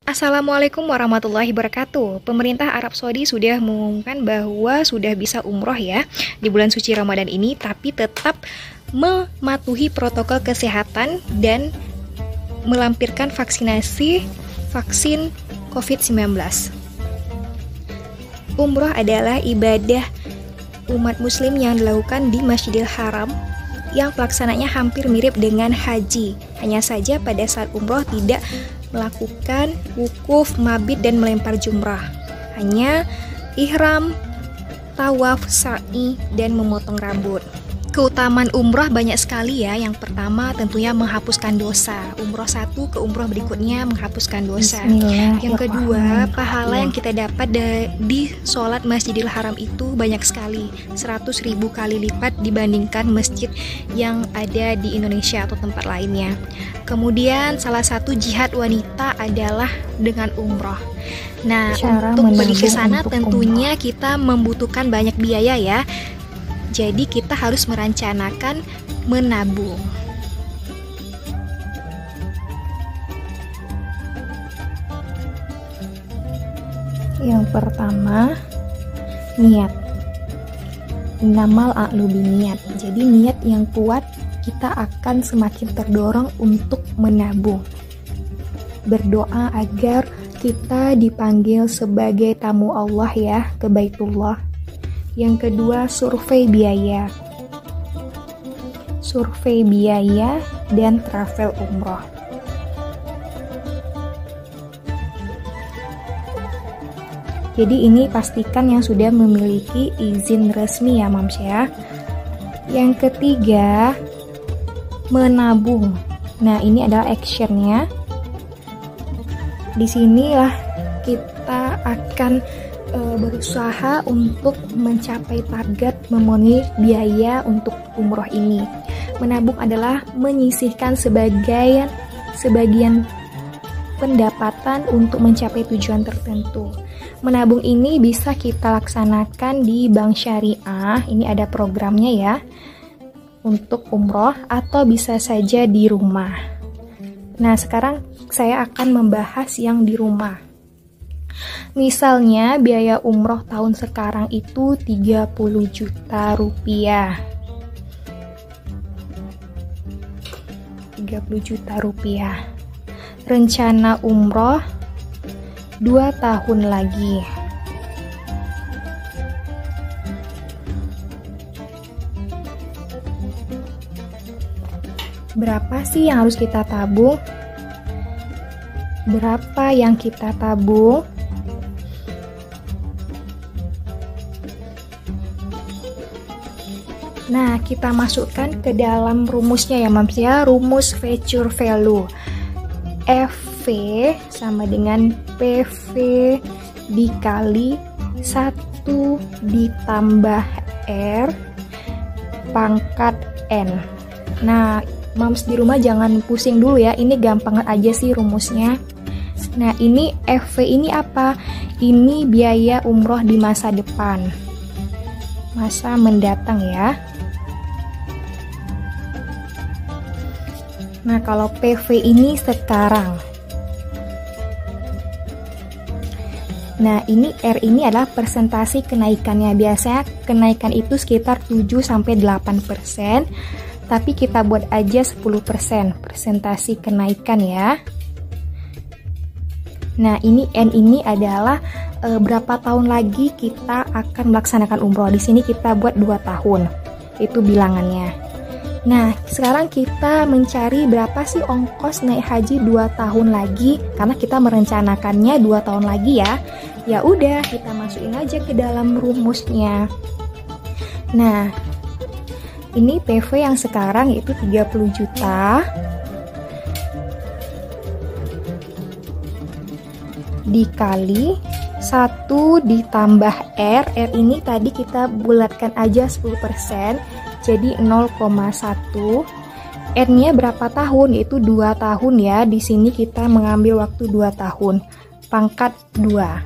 Assalamualaikum warahmatullahi wabarakatuh. Pemerintah Arab Saudi sudah mengumumkan bahwa sudah bisa umroh ya di bulan suci Ramadan ini, tapi tetap mematuhi protokol kesehatan dan melampirkan vaksin COVID-19. Umroh adalah ibadah umat muslim yang dilakukan di Masjidil Haram yang pelaksananya hampir mirip dengan haji. Hanya saja pada saat umroh tidak melakukan wukuf, mabit, dan melempar jumrah. Hanya ihram, tawaf, sa'i, dan memotong rambut. Keutamaan umroh banyak sekali ya. Yang pertama tentunya menghapuskan dosa. Umroh satu ke umroh berikutnya menghapuskan dosa. Yang kedua, pahala yang kita dapat di sholat Masjidil Haram itu banyak sekali, 100.000 kali lipat dibandingkan masjid yang ada di Indonesia atau tempat lainnya. Kemudian salah satu jihad wanita adalah dengan umroh. Nah, untuk pergi ke sana tentunya kita membutuhkan banyak biaya ya. Jadi kita harus merencanakan menabung. Yang pertama, niat. Innamal a'lu biniat. Jadi niat yang kuat, kita akan semakin terdorong untuk menabung. Berdoa agar kita dipanggil sebagai tamu Allah ya ke Baitullah. Yang kedua, survei biaya. Survei biaya dan travel umroh. Jadi ini pastikan yang sudah memiliki izin resmi ya Mams ya. Yang ketiga, menabung. Nah, ini adalah actionnya. Disinilah kita akan berusaha untuk mencapai target memenuhi biaya untuk umroh ini. Menabung adalah menyisihkan sebagian pendapatan untuk mencapai tujuan tertentu. Menabung ini bisa kita laksanakan di bank syariah, ini ada programnya ya, untuk umroh, atau bisa saja di rumah. Nah, sekarang saya akan membahas yang di rumah. Misalnya biaya umroh tahun sekarang itu 30 juta rupiah. 30 juta rupiah. Rencana umroh 2 tahun lagi. Berapa sih yang harus kita tabung? Berapa yang kita tabung? Nah, kita masukkan ke dalam rumusnya ya Mams ya, rumus future value. FV sama dengan PV dikali 1 ditambah R pangkat N. Nah, Mams di rumah jangan pusing dulu ya, ini gampang aja sih rumusnya. Nah, ini FV ini apa? Ini biaya umroh di masa depan, masa mendatang ya. Nah, kalau PV ini sekarang. Nah, ini R ini adalah persentase kenaikannya. Biasanya kenaikan itu sekitar 7-8%, tapi kita buat aja 10% persentase kenaikan ya. Nah, ini N ini adalah berapa tahun lagi kita akan melaksanakan umroh. Di sini kita buat 2 tahun. Itu bilangannya. Nah, sekarang kita mencari berapa sih ongkos naik haji 2 tahun lagi, karena kita merencanakannya 2 tahun lagi ya. Ya udah, kita masukin aja ke dalam rumusnya. Nah, ini PV yang sekarang itu 30 juta dikali 1 ditambah R. R ini tadi kita bulatkan aja 10%. Jadi 0,1. N-nya berapa tahun? Yaitu 2 tahun ya. Di sini kita mengambil waktu 2 tahun. Pangkat 2.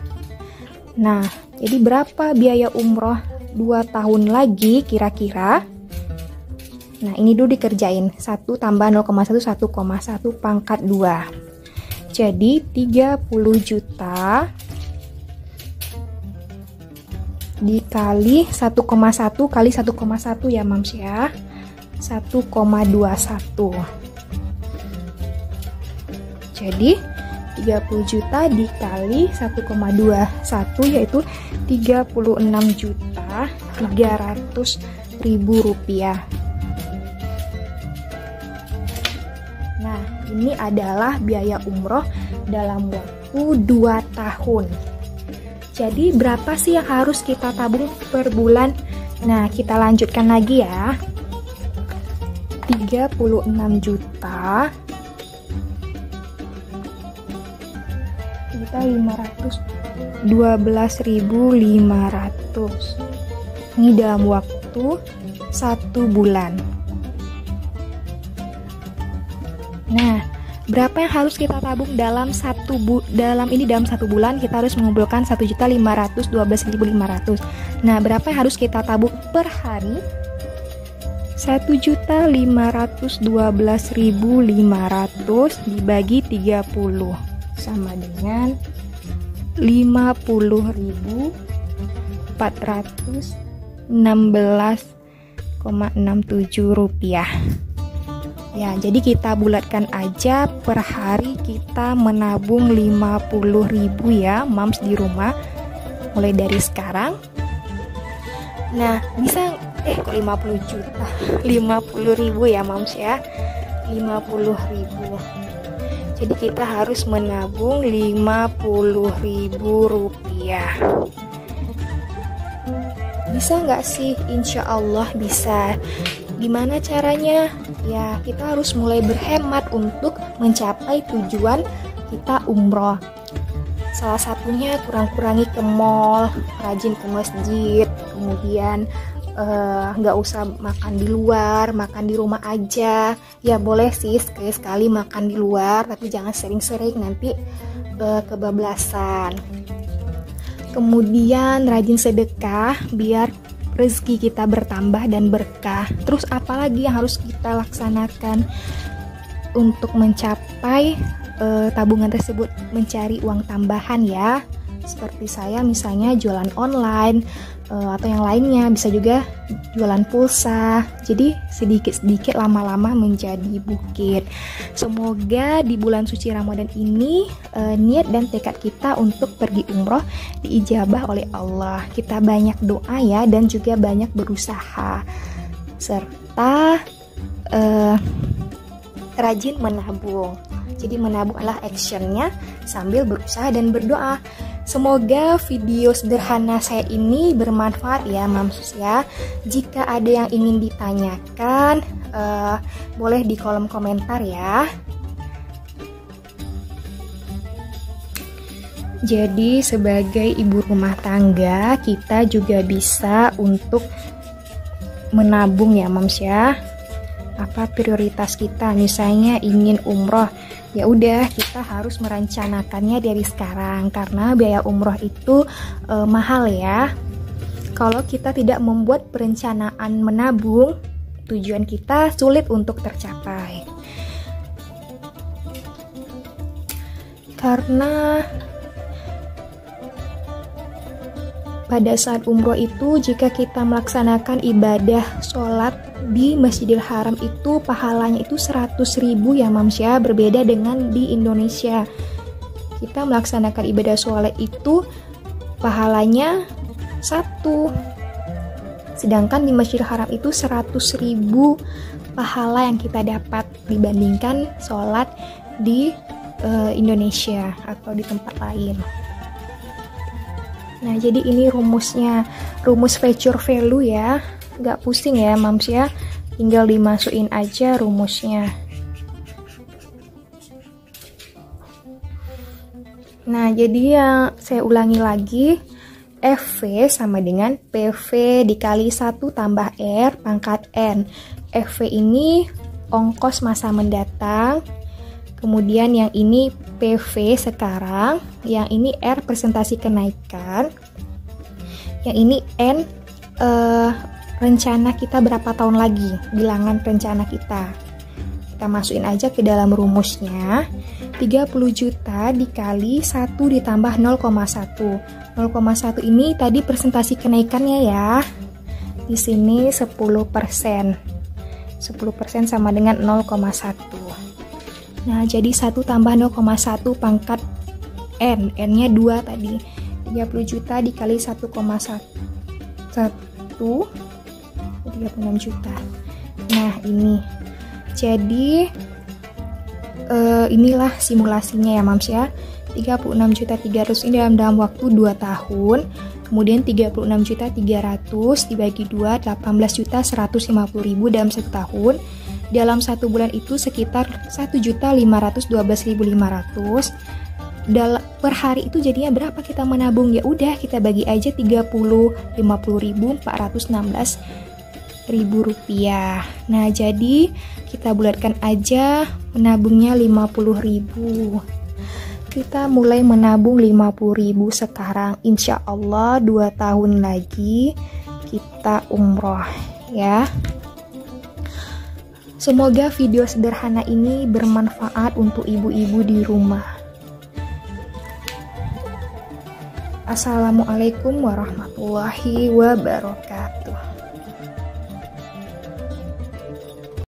Nah, jadi berapa biaya umroh 2 tahun lagi kira-kira? Nah, ini dulu dikerjain. 1 tambah 0,1, 1,1 pangkat 2. Jadi 30 juta dikali 1,1 kali 1,1 ya Mams ya, 1,21. Jadi 30 juta dikali 1,21 yaitu 36.300.000 rupiah. Nah, ini adalah biaya umroh dalam waktu 2 tahun. Jadi berapa sih yang harus kita tabung per bulan? Nah, kita lanjutkan lagi ya. 36 juta kita 12.500. Ini dalam waktu 1 bulan. Nah, berapa yang harus kita tabung dalam dalam 1 bulan? Kita harus mengumpulkan 1.512.500. Nah, berapa yang harus kita tabung per hari? 1.512.500 dibagi 30 sama dengan 50.416,67 rupiah. Ya, jadi kita bulatkan aja per hari kita menabung 50.000 ya Mams di rumah mulai dari sekarang. Nah, bisa kok 50 juta, 50.000 ya Mams ya, 50.000. Jadi kita harus menabung 50.000 rupiah. Bisa nggak sih? Insya Allah bisa. Gimana caranya? Ya, kita harus mulai berhemat untuk mencapai tujuan kita umroh. Salah satunya kurang-kurangi ke mall, rajin ke masjid, kemudian nggak usah makan di luar, makan di rumah aja. Ya boleh sih sekali-sekali makan di luar, tapi jangan sering-sering, nanti kebablasan. Kemudian rajin sedekah biar rezeki kita bertambah dan berkah. Terus apalagi yang harus kita laksanakan untuk mencapai tabungan tersebut? Mencari uang tambahan ya, seperti saya misalnya jualan online atau yang lainnya, bisa juga jualan pulsa. Jadi sedikit-sedikit lama-lama menjadi bukit. Semoga di bulan suci Ramadan ini niat dan tekad kita untuk pergi umroh diijabah oleh Allah. Kita banyak doa ya, dan juga banyak berusaha, serta rajin menabung. Jadi menabung adalah actionnya sambil berusaha dan berdoa. Semoga video sederhana saya ini bermanfaat ya Mams ya. Jika ada yang ingin ditanyakan, boleh di kolom komentar ya. Jadi sebagai ibu rumah tangga, kita juga bisa untuk menabung ya Mams ya. Apa prioritas kita? Misalnya ingin umroh, ya udah kita harus merencanakannya dari sekarang, karena biaya umroh itu mahal ya. Kalau kita tidak membuat perencanaan menabung, tujuan kita sulit untuk tercapai. Karena pada saat umroh itu, jika kita melaksanakan ibadah sholat di Masjidil Haram itu, pahalanya itu 100.000 ya Mams ya, berbeda dengan di Indonesia. Kita melaksanakan ibadah sholat itu pahalanya 1, sedangkan di Masjidil Haram itu 100.000 pahala yang kita dapat dibandingkan sholat di Indonesia atau di tempat lain. Nah, jadi ini rumusnya, rumus future value ya, nggak pusing ya Mams ya, tinggal dimasukin aja rumusnya. Nah, jadi ya saya ulangi lagi, FV sama dengan PV dikali 1 tambah R pangkat N. FV ini ongkos masa mendatang, kemudian yang ini PV sekarang, yang ini R presentasi kenaikan, yang ini N rencana kita berapa tahun lagi, bilangan rencana kita. Kita masukin aja ke dalam rumusnya. 30 juta dikali 1 ditambah 0,1. 0,1 ini tadi presentasi kenaikannya ya. Di sini 10%. 10% sama dengan 0,1. Nah, jadi 1 tambah 0,1 pangkat N. N-nya 2 tadi. 30 juta dikali 1,1. 36 juta. Nah, ini. Jadi inilah simulasinya ya Mams ya. 36.300 ini dalam waktu 2 tahun. Kemudian 36.300 dibagi 2, 18.150.000 dalam 1 tahun. Dalam 1 bulan itu sekitar 1.512.500. Per hari itu jadinya berapa kita menabung? Ya udah, kita bagi aja 416.000 rupiah. Nah, jadi kita bulatkan aja menabungnya 50.000. Kita mulai menabung 50.000 sekarang. Insya Allah 2 tahun lagi kita umroh ya. Semoga video sederhana ini bermanfaat untuk ibu-ibu di rumah. Assalamualaikum warahmatullahi wabarakatuh.